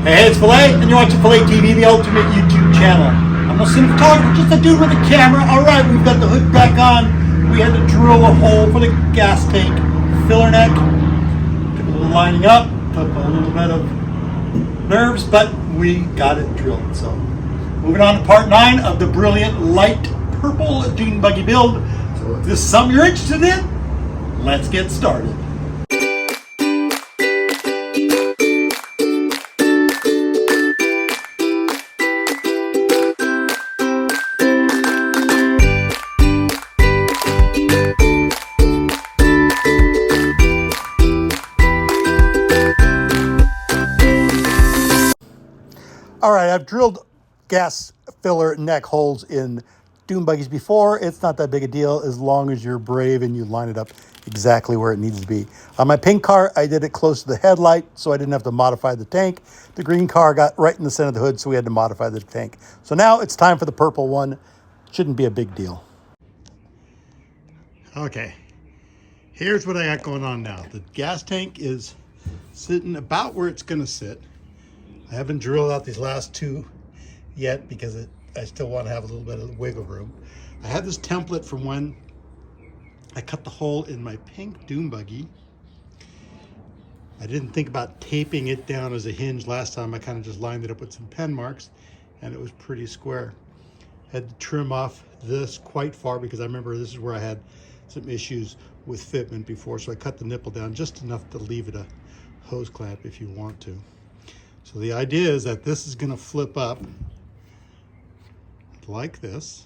Hey, it's Fillet, and you're watching Fillet TV, the ultimate YouTube channel. I'm a cinematographer, just a dude with a camera. All right, we've got the hood back on. We had to drill a hole for the gas tank filler neck. Took a little lining up, took a little bit of nerves, but we got it drilled. So, moving on to part 9 of the brilliant light purple dune buggy build. So, if this is something you're interested in, let's get started. All right, I've drilled gas filler neck holes in dune buggies before. It's not that big a deal as long as you're brave and you line it up exactly where it needs to be. On my pink car, I did it close to the headlight, so I didn't have to modify the tank. The green car got right in the center of the hood, so we had to modify the tank. So now it's time for the purple one. Shouldn't be a big deal. Okay, here's what I got going on now. The gas tank is sitting about where it's gonna sit. I haven't drilled out these last two yet because I still want to have a little bit of wiggle room. I had this template from when I cut the hole in my pink dune buggy. I didn't think about taping it down as a hinge last time. I kind of just lined it up with some pen marks and it was pretty square. Had to trim off this quite far because I remember this is where I had some issues with fitment before, so I cut the nipple down just enough to leave it a hose clamp if you want to. So the idea is that this is going to flip up like this,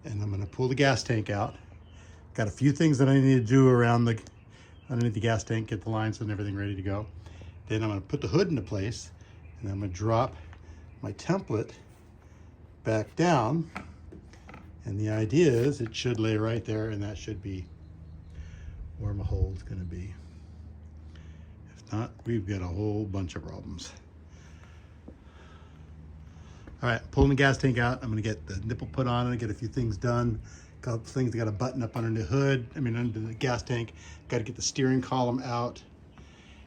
and I'm going to pull the gas tank out. Got a few things that I need to do around underneath the gas tank, get the lines and everything ready to go. Then I'm going to put the hood into place, and I'm going to drop my template back down, and the idea is it should lay right there, and that should be where my hole is going to be. Not, we've got a whole bunch of problems. All right, pulling the gas tank out. I'm gonna get the nipple put on and get a few things done. A couple things got to button up under the hood, under the gas tank. Got to get the steering column out.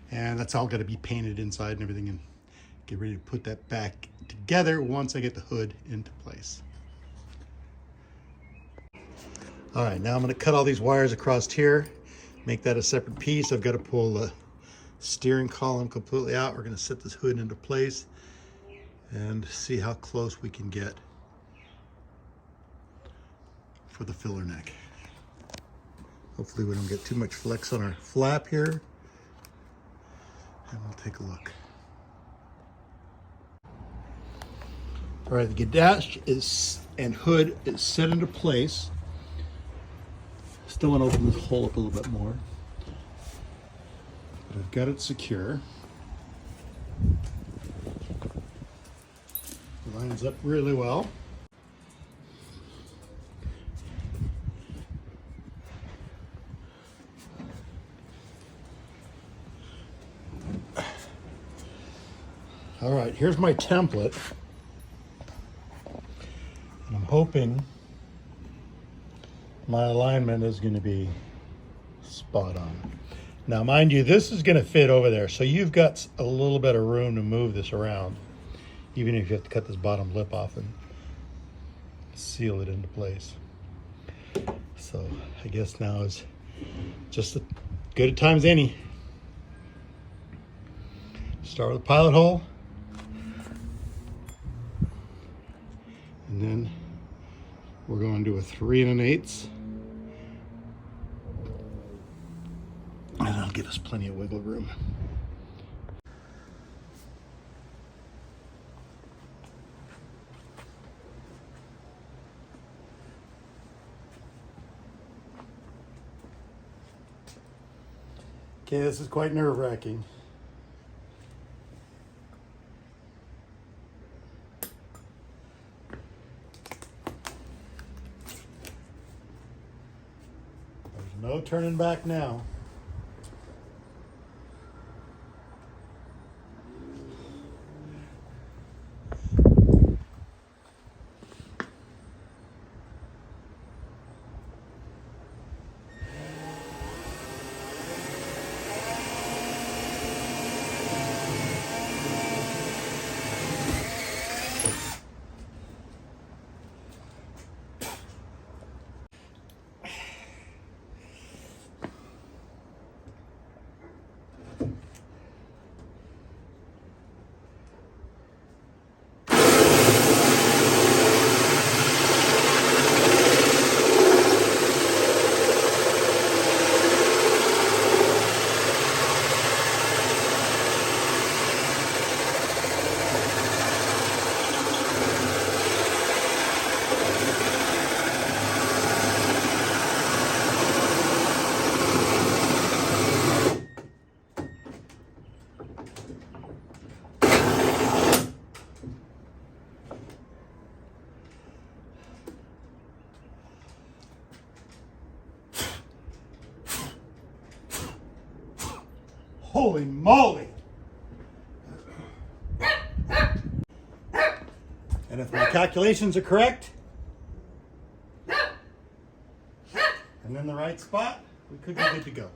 And that's all got to be painted inside and everything, and get ready to put that back together once I get the hood into place. All right, now I'm gonna cut all these wires across here, make that a separate piece. I've got to pull the steering column completely out. We're going to set this hood into place and see how close we can get for the filler neck. Hopefully we don't get too much flex on our flap here, and we'll take a look. All right, the dash and hood is set into place. Still want to open this hole up a little bit more. But I've got it secure. It lines up really well. All right, here's my template. And I'm hoping my alignment is going to be spot on. Now, mind you, this is going to fit over there, so you've got a little bit of room to move this around, even if you have to cut this bottom lip off and seal it into place. So I guess now is just as good a time as any. Start with the pilot hole, and then we're going to do a 3 1/8. And that'll give us plenty of wiggle room. Okay, this is quite nerve-wracking. There's no turning back now. Holy moly! And if my calculations are correct, and in the right spot, we could be good to go.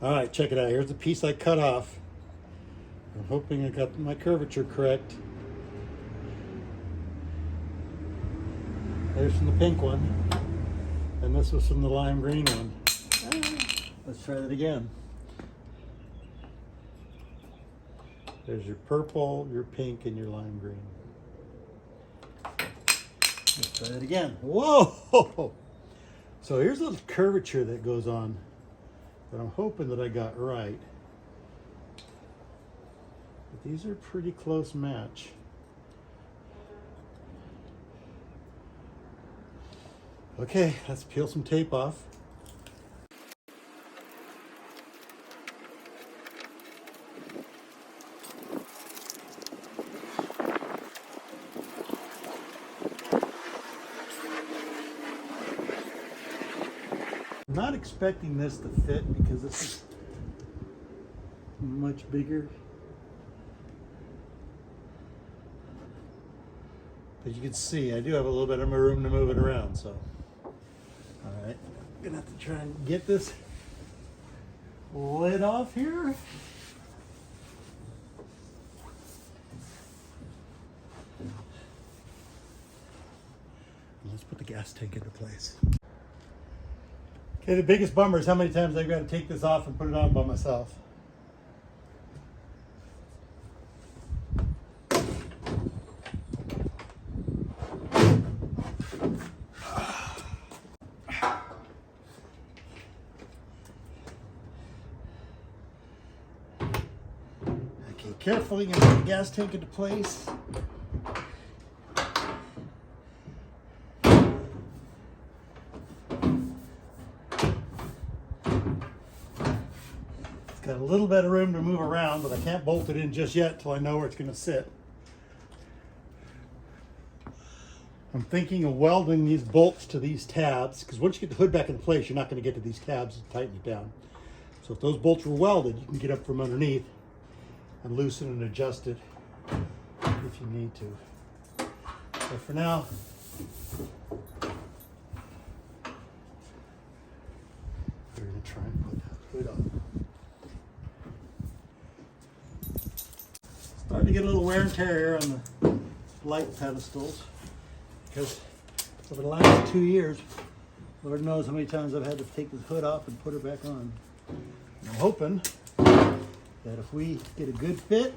All right, check it out. Here's the piece I cut off. I'm hoping I got my curvature correct. There's from the pink one, and this was from the lime green one. Let's try that again. There's your purple, your pink, and your lime green. Let's try that again. Whoa! So here's a little curvature that goes on that I'm hoping that I got right. But these are pretty close match. Okay, let's peel some tape off. I'm not expecting this to fit because this is much bigger. But you can see I do have a little bit of room to move it around, so. All right, I'm gonna have to try and get this lid off here. Let's put the gas tank into place. Okay, the biggest bummer is how many times I've got to take this off and put it on by myself. Okay, carefully gonna put the gas tank into place. Got a little bit of room to move around, but I can't bolt it in just yet till I know where it's going to sit. I'm thinking of welding these bolts to these tabs, because once you get the hood back in place, you're not going to get to these tabs and tighten it down. So if those bolts were welded, you can get up from underneath and loosen and adjust it if you need to. But for now, we're going to try and put that hood on. Starting to get a little wear and tear here on the light pedestals because over the last 2 years, Lord knows how many times I've had to take this hood off and put it back on. And I'm hoping that if we get a good fit,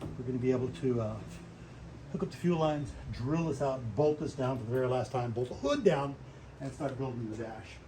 we're going to be able to hook up the fuel lines, drill this out, bolt this down for the very last time, bolt the hood down, and start building the dash.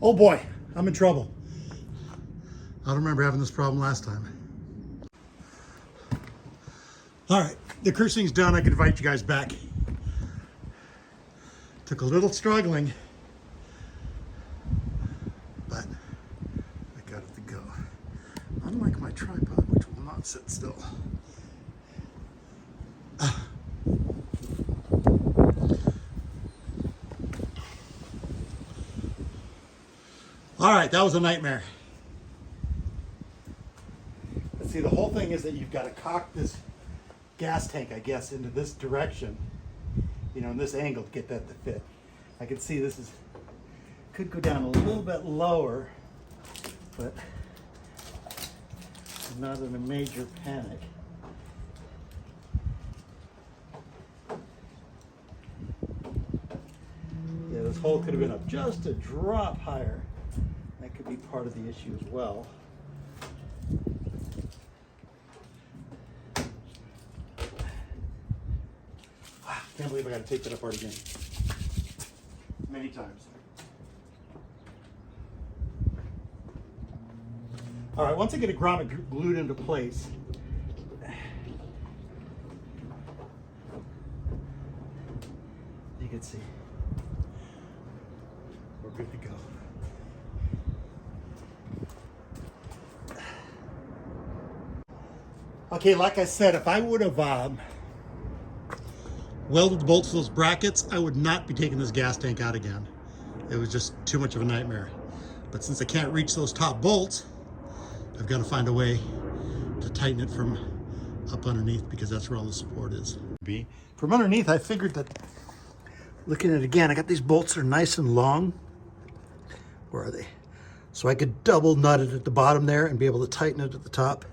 Oh boy, I'm in trouble. I don't remember having this problem last time. All right, the cursing's done. I can invite you guys back. Took a little struggling, but I got it to go. Unlike my tripod, which will not sit still. All right, that was a nightmare. Let's see, the whole thing is that you've got to cock this gas tank, I guess, into this direction, you know, in this angle to get that to fit. I can see this could go down a little bit lower, but I'm not in a major panic. Yeah, this hole could have been up just a drop higher. That could be part of the issue as well. Wow, can't believe I got to take that apart again. Many times. All right, once I get a grommet glued into place, you can see we're good to go. Okay, like I said, if I would have welded the bolts to those brackets, I would not be taking this gas tank out again. It was just too much of a nightmare. But since I can't reach those top bolts, I've got to find a way to tighten it from up underneath, because that's where all the support is. From underneath, I figured that, looking at it again, I got these bolts that are nice and long. Where are they? So I could double nut it at the bottom there and be able to tighten it at the top.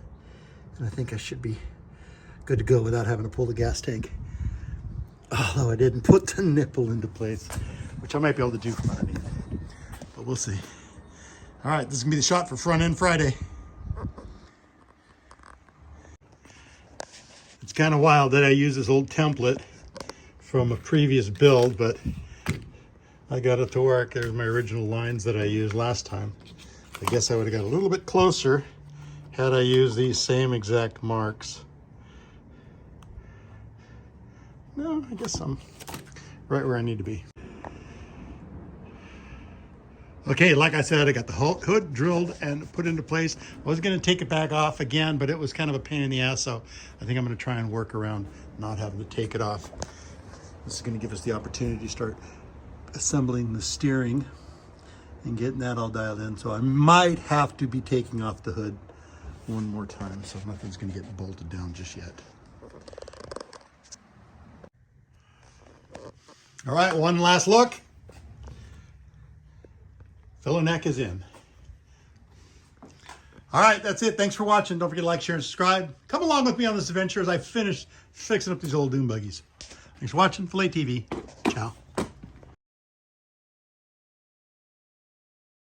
And I think I should be good to go without having to pull the gas tank. Although I didn't put the nipple into place, which I might be able to do from underneath, but we'll see. All right, this is gonna be the shot for front end Friday. It's kind of wild that I use this old template from a previous build, but I got it to work. There's my original lines that I used last time. I guess I would have got a little bit closer had I used these same exact marks. No, I guess I'm right where I need to be. Okay, like I said, I got the hood drilled and put into place. I was going to take it back off again, but it was kind of a pain in the ass, so I think I'm going to try and work around not having to take it off. This is going to give us the opportunity to start assembling the steering and getting that all dialed in. So I might have to be taking off the hood one more time, so nothing's going to get bolted down just yet. All right, one last look. Filler neck is in. All right, that's it. Thanks for watching. Don't forget to like, share, and subscribe. Come along with me on this adventure as I finish fixing up these old dune buggies. Thanks for watching. Fillet TV.